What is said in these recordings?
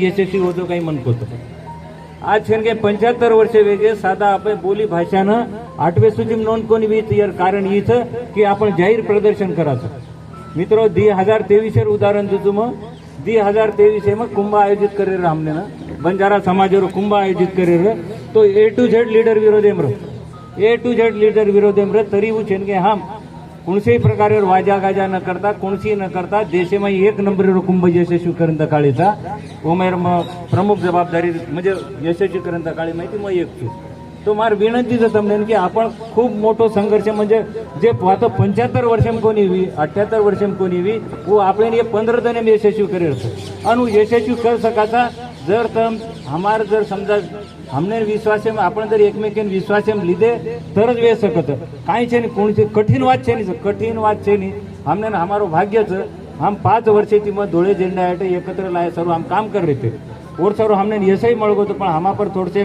यशस्वी होतो काही म्हणतो. आज छेनगे 75 वर्ष वेगे साधा आपण बोली भाषानं 8वे सूचीम नोंद कोणी वीत यार कारण इथं की आपण जाहीर प्रदर्शन करायचं. मित्रों 2023 उदाहरण देतो. मग 2023 में कुंभ आयोजित करेर हमने ना बंजारा समाज और कुंभ आयोजित करेर तो A to Z लीडर विरोधेम A to Z लीडर विरोधेम तरी वो छेनगे हम कोणत्याही प्रकारे वाजा गाजा न करता कोणसी न करता देशेમાં एक नंबर कुंभ यशस्वी करून काळीचा उमेर प्रमुख जबाबदारी म्हणजे यशस्वी करून काळी माहिती मग एक तो मार विनंतीच તમને की आपण खूप मोठो संघर्ष म्हणजे जे आता 75 वर्षम कोणी वी 78 वर्षम कोणी वी वो આપણે ये 15 दिन यशस्वी करेल आणि यशस्वी कर सकाता जर तम हमार जर समजा हमने विश्वास में आपण जर एकमेकीन विश्वास में लीधे तरच वे सकत काही छे नहीं कोणी कठीण बात छे नहीं कठीण बात छे नहीं हमने हमारो भाग्य छ हम 5 वर्षे थी मत धोळे झेंडा हेठे एकत्र लाए सर्व हम काम कर रहे थे और सर्व हमने यशही मळगो तो पण हमा पर थोड़से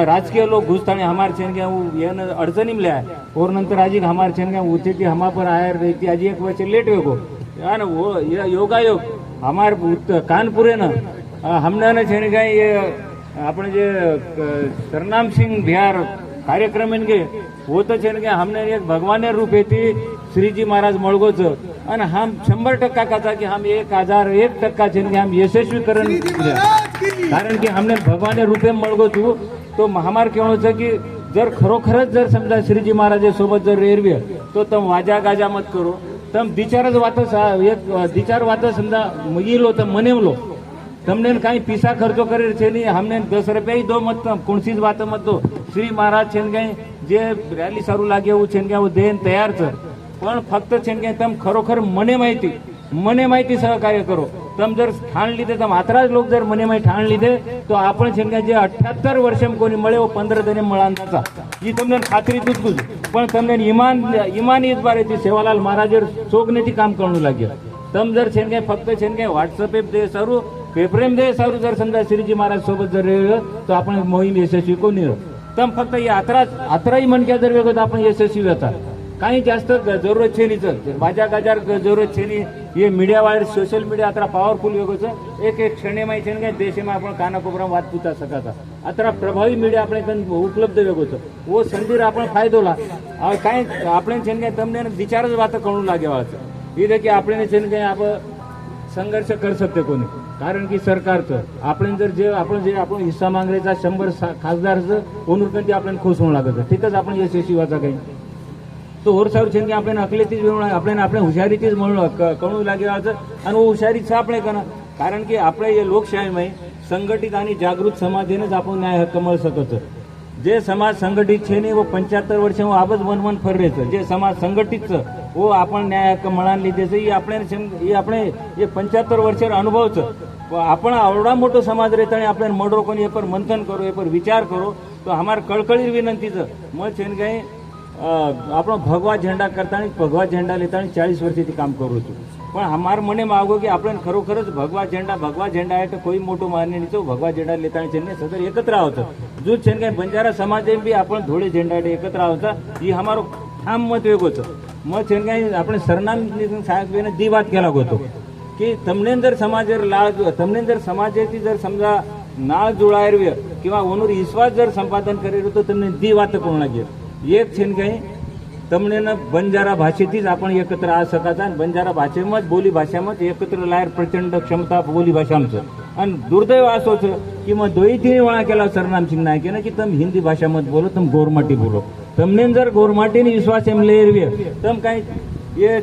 राजकीय लोग घुसताने हमारे छेन के येन अडचणी में लाए और नंतर आज हमारे छेन के उठे कि हमा पर आयर रहती आज एक वर्ष लेट वेगो यार वो योगायोग हमारे कानपुरे न हमने न छेन के ये अपने जे सरनाम सिंह बिहार कार्यक्रम इनके वो तो छेन के हमने एक भगवान रूप थी श्रीजी महाराज मळगोच आणि हम 100% का कि हम 1001% छेन के हम यशस्वी कारण की हमने भगवान रूपे मळगो छू तो हमार केवळ की जर खरोखरच जर समजा श्रीजी महाराज सोबत जर रेरवे तो तम वाजा गाजा मत करो तम दिचारच वात एक दिचार वात समजा येलो तम मनेवलो तमने काही पिसा खर्चो करे छे नहीं हमने 10 रुपया ही दो मत कोणसीच वात मत दो श्री महाराज छेन गए जे रैली सारू लागे वो छेन गए वो देन तयार छ पण फक्त छेन गए तम खरोखर मने माहिती सहकार्य करो तम जर ठाण लीधे तम आतराज लोक जर मने माहिती ठाण लीधे तो आपण छेन गए जे 78 वर्षम कोणी मळे वो 15 दिने मळांचा ही तमने खात्री तुझकुज पण तमने ईमान इस बारे थी सेवालाल महाराज सोगने थी काम करणू लाग्यो तम जर छेन गए फक्त छेन गए व्हाट्सएप पे दे सारू पेपर दे सारू जर समजा श्रीजी महाराज सोबत जर तो आपण मोहीम यशस्वी कोणी तम फक्त ये आतराई मनक्या जर वेगो तो आपण यशस्वी होता काही जास्त जरूरत छे नहीं वाजा गाजार जरूरत छे नहीं ये मीडिया वाले सोशल मीडिया अतरा पावरफुल वेगो छ एक क्षणे में छे ने देश में आपण काना कोपरा वात पूछा सकाता अतरा प्रभावी मीडिया આપણે કન ઉપલબ્ધ વેગો छ वो संदीर आपण फायदो ला काही આપણે छे ने तमने विचार ज वात करू लागेवा छ ये देखिए આપણે छे ने आप संघर्ष कर सकते कोणी कारण की सरकारचं आपण जर जे आपण हिस्सा मागण्याचा 100 खासदारचं ओनूरकंती आपण खुश होऊ लागत ठीकच आपण यशस्वी व्हायचा काही तो और सारू छे की आपण अकलेतीच आपण हुशारीतीच म्हणून कळू लागेवाचं आणि हुशारीच आपण करणं कारण की आपल्या या लोकशाहीमध्ये संघटित आणि जागृत समाजेनेच आपण न्याय हक्क मिळ सकत जे समाज संघटित छे नहीं वो 75 वर्ष वो आबज वन फर रहे छ जे समाज संघटित वो आपण न्याय हक्क मळान लीधे छ ये આપણે ये 75 वर्ष अनुभव छ आपण आवडा मोठो समाज रहता ने आपण मडरो कोनी पर मंथन करो ये पर विचार करो तो हमार कळकळी विनंती छ म छेन गए આપણો ભગવા ઝંડા કરતા ભગવા ઝંડા લેતા 40 વર્ષથી કામ કરું છું પણ અમાર મને માગો કે આપણે ખરોખર જ ભગવા ઝંડા એટલે કોઈ મોટો માન્ય નહીં તો ભગવા ઝંડા લેતા છે ને સદર એકત્ર આવતા જો છે કે બંજારા સમાજે બી આપણે ધોળે ઝંડા એકત્ર આવતા એ અમારો ઠામ મત વેગો છે म છે કે આપણે સરનામ સાહેબને દી વાત કેલા ગોતો की તમને जर समाज लाळ તમને जर समाजाची जर समजा नाळ जुळायरवे किंवा ओनूर विश्वास जर संपादन करेल तो તમને दी वात कोण लागे एक छेन काही तमने न बंजारा भाषेतीच आपण एकत्र आ सकाता बंजारा भाषेमध्ये बोली भाषामध्ये एकत्र लायर प्रचंड क्षमता बोली भाषा आमचं आणि दुर्दैव असो छ की मग दोई तीन वेळा केला सरनाम सिंग नायक ना की तम हिंदी भाषामध्ये बोलो तम गोरमाटी बोलो तमने जर गोरमाटीने विश्वास एम लेरवे तम काही ये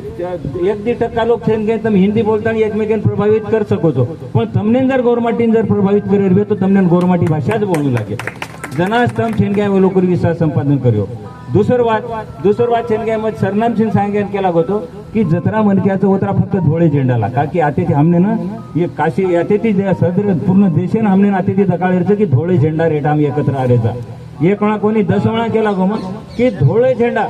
1-2% लोग छेन गए तम हिंदी बोलता एकमेकांना प्रभावित कर सको છો પણ તમને जर गोरमाटीने जर प्रभावित करेरवे तो તમને गोरमाटी भाषा જ बोलू लागे जनास तम छेन गए वो लोकर विश्वास संपादन कर्यो दुसर बात छेन गए मग सरनाम सिंग सांगेन केला होतो की जत्रा मनक्याचं होता फक्त धोळे झेंडाला का की आते हमने ना ये काशी आते ती सदर पूर्ण देशेन हमने आते ती दकाळेरचं की धोळे झेंडा रेटा आम्ही एकत्र आरेचा एक वेळा कोणी 10 वेळा केला गो मग की धोळे झेंडा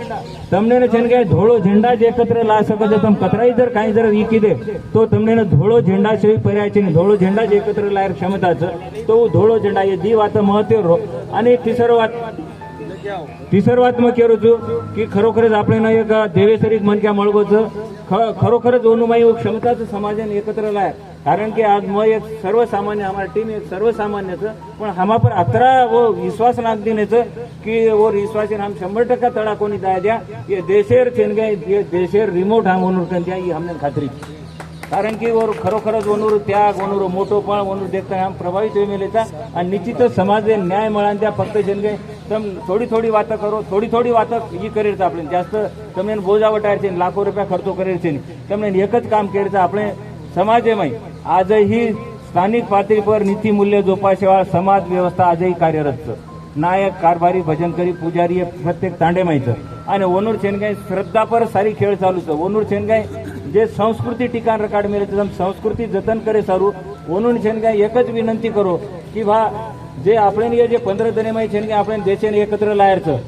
तमने छेन गए धोळो झेंडा जे एकत्र ला सकत तम कतराई जर काही जर विकी दे तो तमने धोळो झेंडा शिवाय पर्याय छे धोळो झेंडा जे एकत्र लायर क्षमताच तो धोळो झेंडा ये दी वात महत्व आणि तिसर वात मग केरो छू की खरोखरच आपल्याला एक देवेसरीत मनक्या मळगोच खरोखरच ओनुमाई क्षमताच समाजाने एकत्र लायर कारण की आज मैं एक सर्वसामान्य हमारी टीम एक सर्वसामान्य छ पण हमा पर अतरा वो विश्वास नाख दीने छ कि वो विश्वास हम 100% तड़ा कोनी दाया दिया ये देशेर छेन गए ये देशेर रिमोट हम ओनूर कन दिया ये हमने खात्री कारण की वो खरोखरच ओनूर त्याग ओनूर मोठोपण ओनूर देखता हम प्रभावित वेमेलेचा आणि निश्चितच समाज न्याय मळान त्या फक्त छेन गए तम थोड़ी थोड़ी बात करो थोड़ी बात ये करे આપણે जास्त તમને બોજા વટાર છે લાખો રૂપિયા ખર્ચો કરે છે તમને એક જ કામ કરે છે આપણે समाजमय आजही स्थानिक पातळी पर नीती मूल्य जोपासेवा समाज व्यवस्था आजही कार्यरत छ नायक कारभारी भजनकरी पुजारी हे प्रत्येक तांडेमायचं आणि ओनूर छेनगाय श्रद्धा पर सारी खेळ चालू छ ओनूर छेनगाय जे संस्कृती ठिकाण रकाड मेले तम संस्कृती जतन करे सारू ओनूर छेनगाय एकच विनंती करो की भा जे आपण ये जे 15 दिनेमाय छेनगाय आपण देशेन एकत्र लायर छ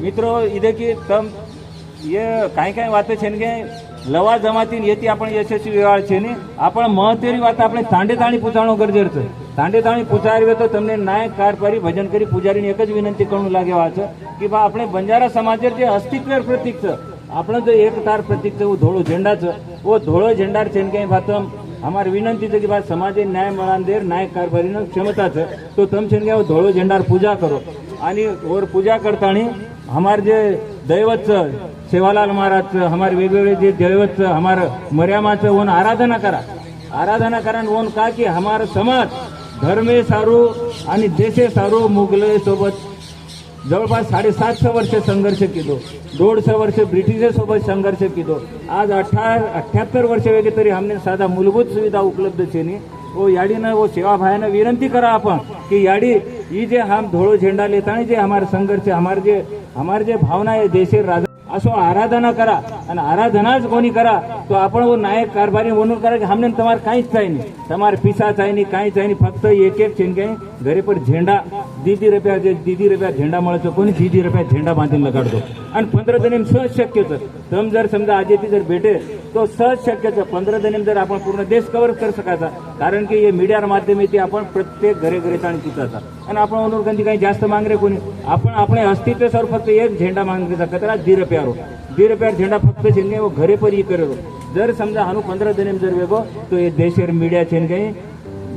मित्रो इदे की तम ये काय वात छेनगाय लवा जमातीन येती आपण यशस्वी व्यवहार છે ને आपण महत्वની વાત આપણે તાંડેતાણી પૂછાણો ગરજર છે તાંડેતાણી પૂછારવે તો તમને નાયક कारभारी भजन કરી પૂજારીની એક જ વિનંતી કરું લાગે વાત છે કે બા આપણે બંજારા સમાજર જે અસ્તિત્વ પ્રતીક છે આપણે જો એકતાર પ્રતીક છે वो ધોળો झेंडा છે वो ધોળો झेंडा છે ને કઈ વાતમ हमारी विनंती છે કે બા સમાજે न्याय મળાંદેર નાયક कारभारीનો क्षमता છે તો તમ છે કે ધોળો झेंडा पूजा करो आणि और पूजा करतानी हमारे जे दैवत सेवालाल महाराज हमारे वेगवेगळे जे दैवत हमारे मर्यामाचं ओन आराधना करा ओन का की हमारा समाज धर्मे सारू आणि देशे सारू मुघले सोबत जवळपास 750 वर्ष संघर्ष केलो 150 वर्ष ब्रिटिश सोबत संघर्ष केलो आज 78 वर्ष वेगे तरी हमने साधा मूलभूत सुविधा उपलब्ध छे नी वो याडीनं वो सेवा भायानं विनंती करा आपण की याडी ही जे हम धोळो झेंडा लेतानी जे हमारे संघर्ष हमारे जे भावना आहे देशे राजा असो आराधना करा અને આરાધના જ કોની કરા તો આપણે वो નાયક कारभारी ઓનર કરે કે हमने તમારે કાંઈ જ થાય નહીં તમારે પીસા થાય નહીં કાંઈ થાય નહીં ફક્ત એક છે કે ઘરે પર ઝેંડા દીદી રૂપિયા ઝેંડા મળે છે કોની દીદી રૂપિયા ઝેંડા બાંધીને લગાડતો અને 15 દિન સહજ શક્ય છે તમે जर समजा आजेથી जर भेटे तो सहज शक्य છે 15 दिन जर आपण पूर्ण देश कव्हर कर सकायचा कारण की हे मीडिया माध्यमेથી आपण प्रत्येक घरे ताणी पिचाचा आणि आपण ओनर कंदी काही जास्त मागरे कोणी आपण આપણે अस्तित्व सर फक्त एक झेंडा मागरेचा कतरा 2 रुपया झेंडा फक्त छेने वो घरे पर ही करेलो जर समजा हानु 15 दिन जर वेगो तो ये देशेर मीडिया छेन गई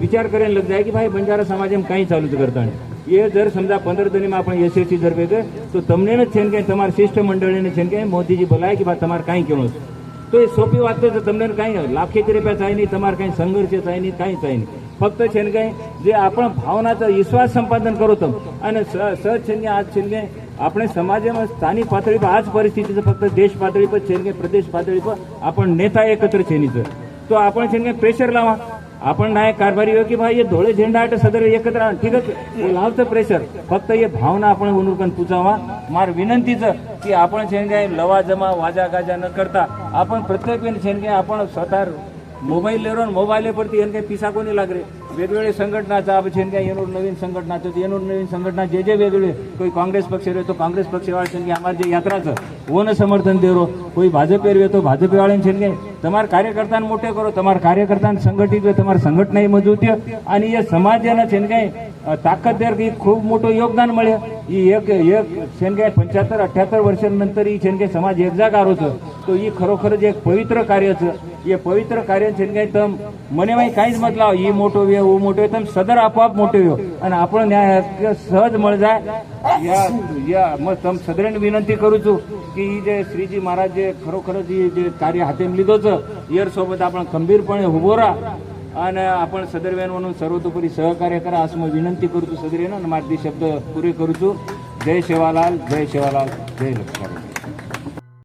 विचार करेन लग जाए कि भाई बंजारा समाज में कहीं चालू करता ये जर समजा 15 दिन में आपण यशस्वी जर वेगे तो तमने न छेन गई तमार शिष्टमंडळी ने छेन गई मोदीजी बोलाय कि बा तमार काही केणो तो ये सोपी बात तो तमने काही लाखेच रुपया चाही नहीं तमार काही संघर्ष चाही नहीं काही चाही नहीं फक्त छेन गई जे आपण भावनाचा विश्वास संपादन करू तम आणि सहज छेन आज छेन गई આપણે સમાજમાં સ્થાનિક પાતળી પર આજ પરિસ્થિતિ છે ફક્ત દેશ પાતળી પર છે કે પ્રદેશ પાતળી પર आपण नेता एकत्र છે ની તો आपण છે કે પ્રેશર લાવા आपण નાયક कारभारी हो की भाई ये धोळे झेंडा आटे सदर एकत्र ठीक आहे लावतं प्रेशर फक्त ये भावना आपण उनुकन पुचावा मार विनंती છે की आपण છે કે लवा जमा वाजा गाजा न करता आपण प्रत्येक वेळी છે કે आपण स्वतः मोबाईल लेरो मोबाईल परती એને કઈ પીસા કોની લાગે वेगवेगळे संघटनाचा छेन काय येनूर नवीन संघटनाचं येनूर नवीन संघटना जे वेगवेगळे कोई कांग्रेस पक्ष रहे तो कांग्रेस पक्ष वाले छेन के हमारे जे यात्राचं वो न समर्थन दे रो कोई भाजप रहे तो भाजप वाले छेन के तमार कार्यकर्ता मोटे करो तमार कार्यकर्ता संघटित तमार संघटना मजबूत आणि या समाजाने छेन काय ताकद देर की खूप मोठं योगदान મળે ही एक छेन काय 75-78 वर्षांनंतर ही छेन काय समाज एक जागा होतो तो ही खरोखरच एक पवित्र कार्य છે ये पवित्र कार्य छेन काय तम મને ભાઈ કાઈ જ મતલબ ये मोटो वे वो मोटो तम सदर आपोआप मोटे हो અને આપણો ન્યાય सहज મળ જાય या मग तम सदरेन विनंती करू છું की जे श्रीजी महाराज जे खरोखरच जे कार्य हातेम લીધો છે યર સોબત आपण खंबीरपणे उभो राहा અને आपण सदरवेन म्हणून सर्वतोपरी सहकार्य करा असं मी विनंती करतो सदरेन आणि माझे शब्द पुरे करू છું जय सेवालाल जय लक्ष्मण